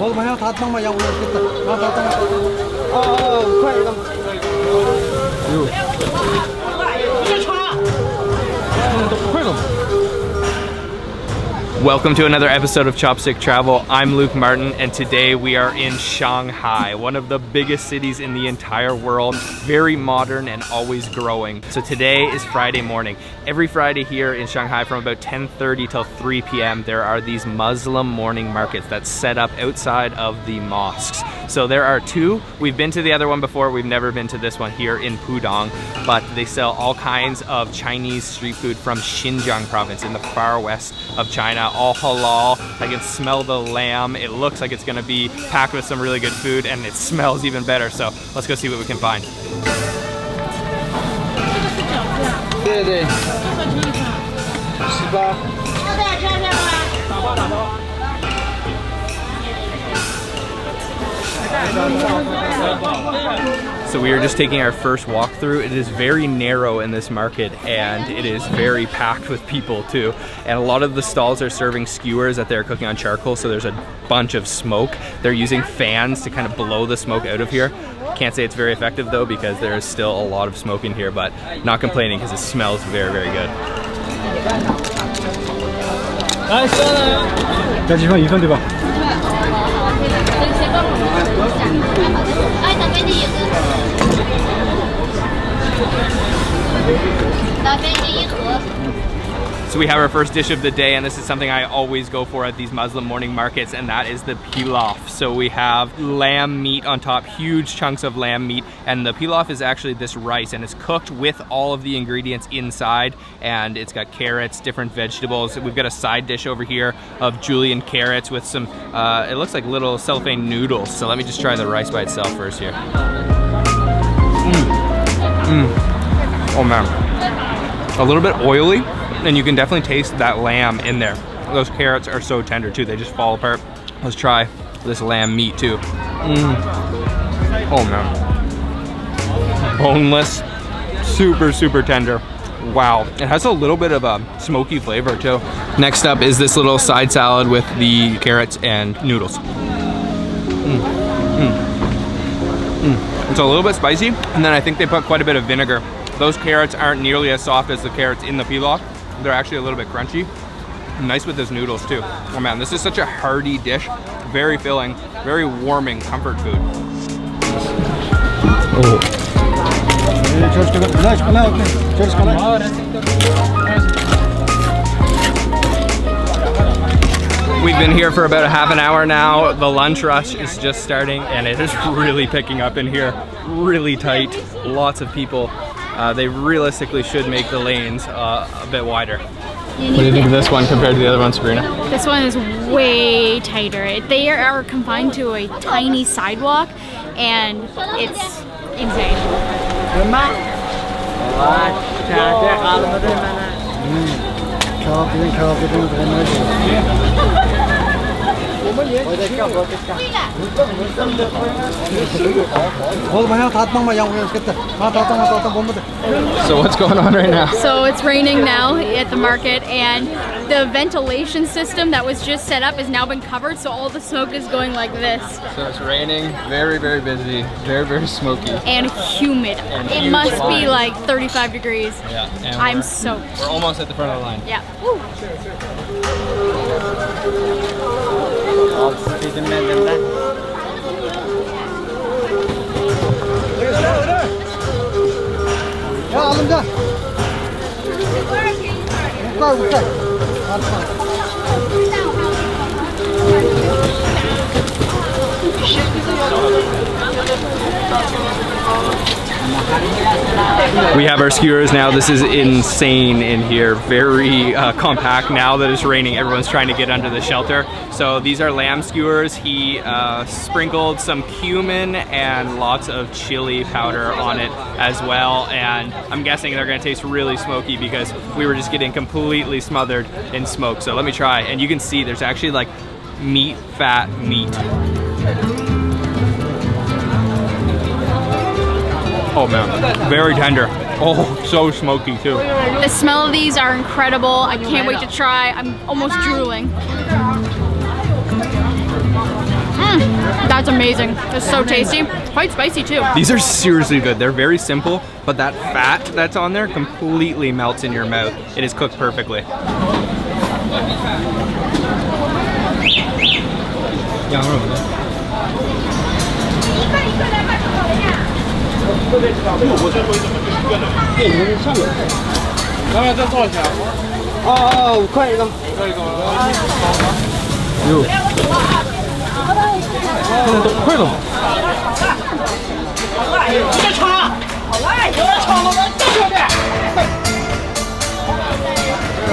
오늘 그냥 다 땅만 양 올렸겠다. 아,快点。 Welcome to another episode of Chopstick Travel. I'm Luke Martin, and today we are in Shanghai, one of the biggest cities in the entire world, very modern and always growing. So today is Friday morning. Every Friday here in Shanghai from about 10:30 till 3 p.m. there are these Muslim morning markets that set up outside of the mosques. So there are two. We've been to the other one before. We've never been to this one here in Pudong, but they sell all kinds of Chinese street food from Xinjiang province in the far west of China. All halal. I can smell the lamb. It looks like it's gonna be packed with some really good food, and it smells even better. So let's go see what we can find. So we are just taking our first walkthrough. It is very narrow in this market, and it is very packed with people too. And a lot of the stalls are serving skewers that they're cooking on charcoal, so there's a bunch of smoke. They're using fans to kind of blow the smoke out of here. Can't say it's very effective though, because there is still a lot of smoke in here, but not complaining because it smells very, very good. So we have our first dish of the day, and this is something I always go for at these Muslim morning markets, and that is the pilaf. So we have lamb meat on top, huge chunks of lamb meat, and the pilaf is actually this rice, and it's cooked with all of the ingredients inside, and it's got carrots, different vegetables. We've got a side dish over here of julienne carrots with some, it looks like little cellophane noodles. So let me just try the rice by itself first here. Oh man, a little bit oily, and you can definitely taste that lamb in there. Those carrots are so tender too, they just fall apart. Let's try this lamb meat too. Oh man, boneless, super, super tender. Wow, it has a little bit of a smoky flavor too. Next up is this little side salad with the carrots and noodles. It's a little bit spicy, and then I think they put quite a bit of vinegar. Those carrots aren't nearly as soft as the carrots in the pilaf. They're actually a little bit crunchy. Nice with those noodles too. Oh man, this is such a hearty dish. Very filling, very warming comfort food. We've been here for about a half an hour now. The lunch rush is just starting, and it is really picking up in here. Really tight, lots of people. They realistically should make the lanes a bit wider. What do you think of this one compared to the other one, Sabrina? This one is way tighter. They are confined to a tiny sidewalk, and it's insane. So what's going on right now? So it's raining now at the market, and the ventilation system that was just set up has now been covered, so all the smoke is going like this. So it's raining, very, very busy, very, very smoky. And humid. It must be like 35 degrees. Yeah, and I'm soaked. We're almost at the front of the line. Yeah. Woo. We have our skewers now. This is insane in here. Very compact now that it's raining. Everyone's trying to get under the shelter. So these are lamb skewers. He sprinkled some cumin and lots of chili powder on it as well. And I'm guessing they're gonna taste really smoky because we were just getting completely smothered in smoke. So let me try. And you can see there's actually like meat, fat meat. Oh man, very tender. Oh, so smoky too. The smell of these are incredible. I can't wait to try. I'm almost drooling. That's amazing. It's so tasty. Quite spicy too. These are seriously good. They're very simple, but that fat that's on there completely melts in your mouth. It is cooked perfectly.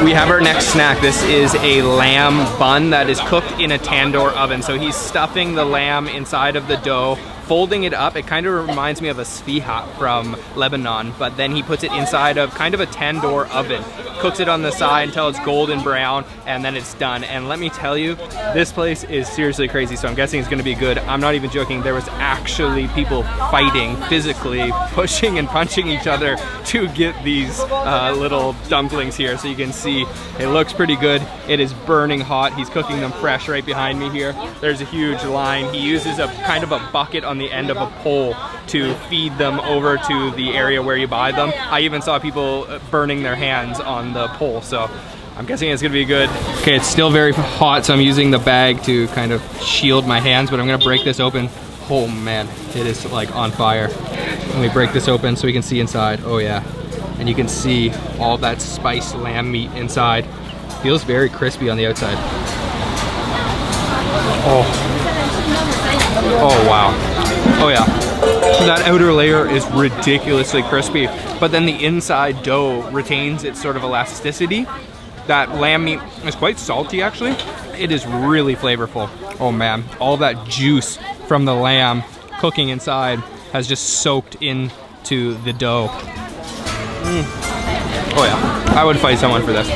We have our next snack. This is a lamb bun that is cooked in a tandoor oven. So he's stuffing the lamb inside of the dough, folding it up. It kind of reminds me of a sfihat from Lebanon, but then he puts it inside of kind of a tandoor oven, cooks it on the side until it's golden brown, and then it's done. And let me tell you, this place is seriously crazy, so I'm guessing it's gonna be good. I'm not even joking. There was actually people fighting, physically pushing and punching each other to get these little dumplings here. So you can see it looks pretty good. It is burning hot. He's cooking them fresh right behind me here. There's a huge line. He uses a kind of a bucket on the end of a pole to feed them over to the area where you buy them. I even saw people burning their hands on the pole, so I'm guessing it's gonna be good. Okay, it's still very hot, so I'm using the bag to kind of shield my hands, but I'm gonna break this open. Oh man, it is like on fire. Let me break this open so we can see inside. Oh yeah. And you can see all that spiced lamb meat inside. Feels very crispy on the outside. Oh wow. Oh yeah. That outer layer is ridiculously crispy, but then the inside dough retains its sort of elasticity. That lamb meat is quite salty actually. It is really flavorful. Oh man, all that juice from the lamb cooking inside has just soaked into the dough. Oh yeah, I would fight someone for this.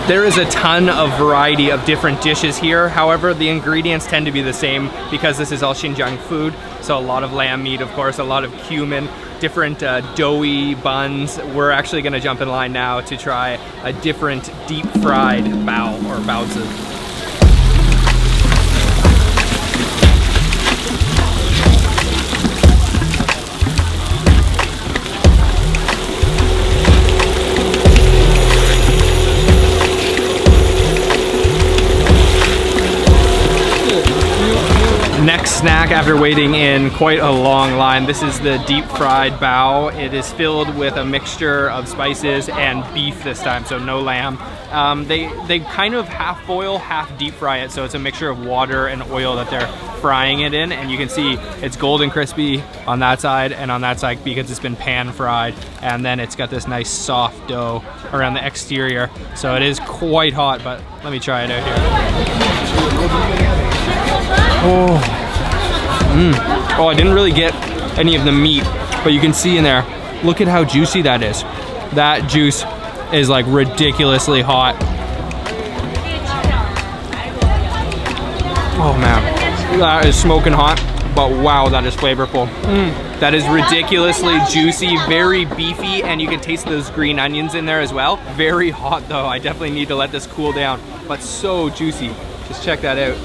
There is a ton of variety of different dishes here. However, the ingredients tend to be the same because this is all Xinjiang food. So a lot of lamb meat, of course, a lot of cumin, different doughy buns. We're actually gonna jump in line now to try a different deep fried bao or baozi. Next snack after waiting in quite a long line, this is the deep fried bao. It is filled with a mixture of spices and beef this time, so no lamb. They kind of half boil, half deep fry it, so it's a mixture of water and oil that they're frying it in, and you can see it's golden crispy on that side and on that side because it's been pan fried, and then it's got this nice soft dough around the exterior, so it is quite hot, but let me try it out here. Oh, I didn't really get any of the meat, but you can see in there, look at how juicy that is. That juice is like ridiculously hot. Oh man, that is smoking hot, but wow, that is flavorful. That is ridiculously juicy, very beefy, and you can taste those green onions in there as well. Very hot though, I definitely need to let this cool down, but so juicy. Just check that out.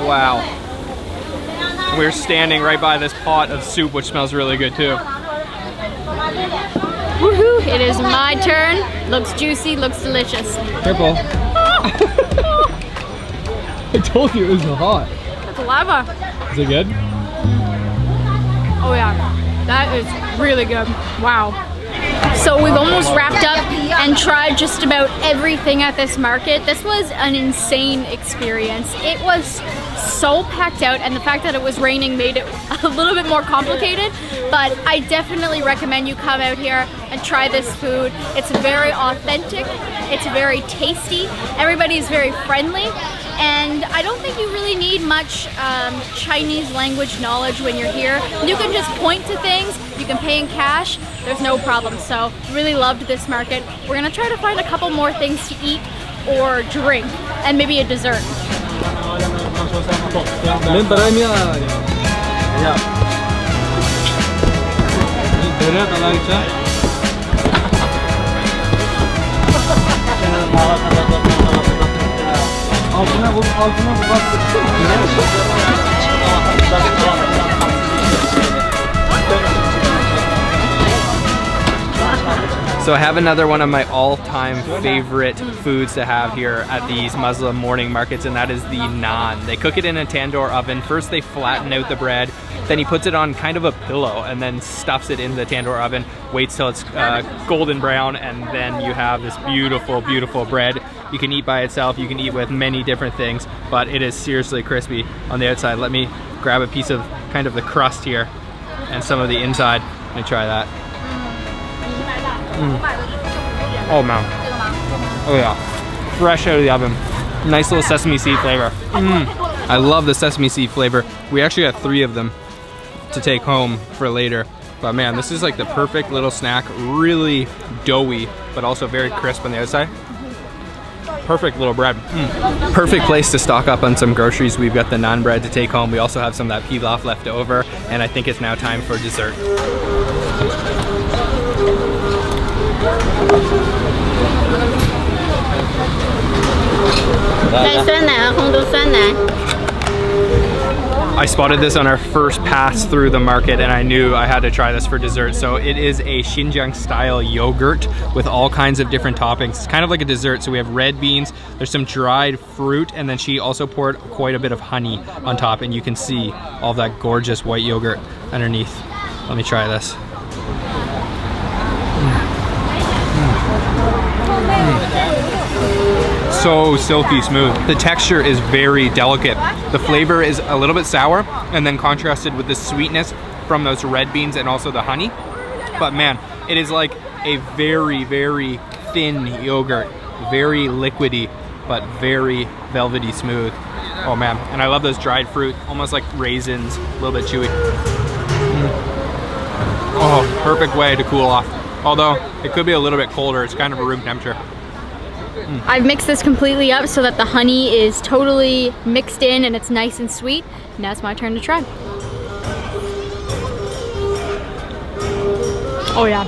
Wow. We're standing right by this pot of soup, which smells really good too. Woohoo! It is my turn. Looks juicy, looks delicious. Careful. I told you it was hot. That's lava. Is it good? Oh yeah, that is really good. Wow. So we've almost wrapped up and tried just about everything at this market. This was an insane experience. It was so packed out, and the fact that it was raining made it a little bit more complicated, but I definitely recommend you come out here and try this food. It's very authentic, it's very tasty, everybody is very friendly, And I don't think you really need much Chinese language knowledge when you're here. You can just point to things, you can pay in cash, there's no problem. So really loved this market. We're gonna try to find a couple more things to eat or drink, and maybe a dessert. So I have another one of my all-time favorite foods to have here at these Muslim morning markets, and that is the naan. They cook it in a tandoor oven. First they flatten out the bread, then he puts it on kind of a pillow and then stuffs it in the tandoor oven, waits till it's golden brown, and then you have this beautiful, beautiful bread. You can eat by itself, you can eat with many different things, but it is seriously crispy on the outside. Let me grab a piece of kind of the crust here and some of the inside. Let me try that. Oh man. Oh yeah. Fresh out of the oven. Nice little sesame seed flavor. I love the sesame seed flavor. We actually got 3 of them to take home for later. But man, this is like the perfect little snack. Really doughy, but also very crisp on the outside. Perfect little bread. Perfect place to stock up on some groceries. We've got the naan bread to take home. We also have some of that pilaf left over. And I think it's now time for dessert. I spotted this on our first pass through the market and I knew I had to try this for dessert. So it is a Xinjiang style yogurt with all kinds of different toppings. It's kind of like a dessert. So we have red beans, there's some dried fruit, and then she also poured quite a bit of honey on top, and you can see all that gorgeous white yogurt underneath. Let me try this. So silky smooth. The texture is very delicate. The flavor is a little bit sour and then contrasted with the sweetness from those red beans and also the honey. But man, it is like a very, very thin yogurt. Very liquidy, but very velvety smooth. Oh man, and I love those dried fruit, almost like raisins, a little bit chewy. Oh, perfect way to cool off. Although it could be a little bit colder, it's kind of a room temperature. I've mixed this completely up so that the honey is totally mixed in and it's nice and sweet. Now it's my turn to try. Oh yeah,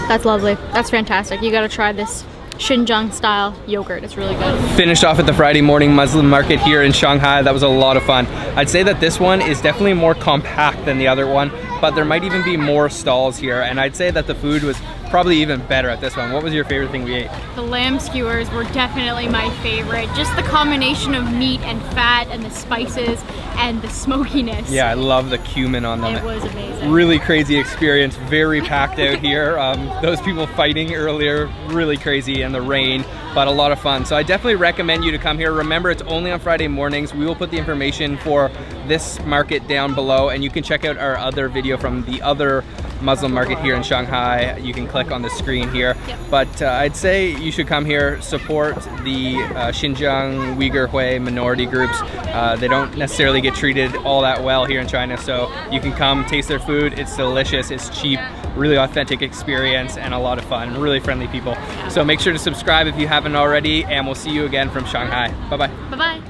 that's lovely. That's fantastic. You gotta try this Xinjiang style yogurt. It's really good. Finished off at the Friday morning Muslim market here in Shanghai. That was a lot of fun. I'd say that this one is definitely more compact than the other one, but there might even be more stalls here, and I'd say that the food was probably even better at this one. What was your favorite thing we ate? The lamb skewers were definitely my favorite. Just the combination of meat and fat and the spices and the smokiness. Yeah, I love the cumin on them. It was amazing. Really crazy experience, very packed out here. Those people fighting earlier, really crazy, and the rain, but a lot of fun. So I definitely recommend you to come here. Remember, it's only on Friday mornings. We will put the information for this market down below, and you can check out our other video from the other Muslim market here in Shanghai. You can click on the screen here. Yep. But I'd say you should come here, support the Xinjiang Uyghur Hui minority groups. They don't necessarily get treated all that well here in China, so you can come taste their food. It's delicious, it's cheap, really authentic experience, and a lot of fun. Really friendly people. So make sure to subscribe if you haven't already, and we'll see you again from Shanghai. Bye-bye. Bye-bye.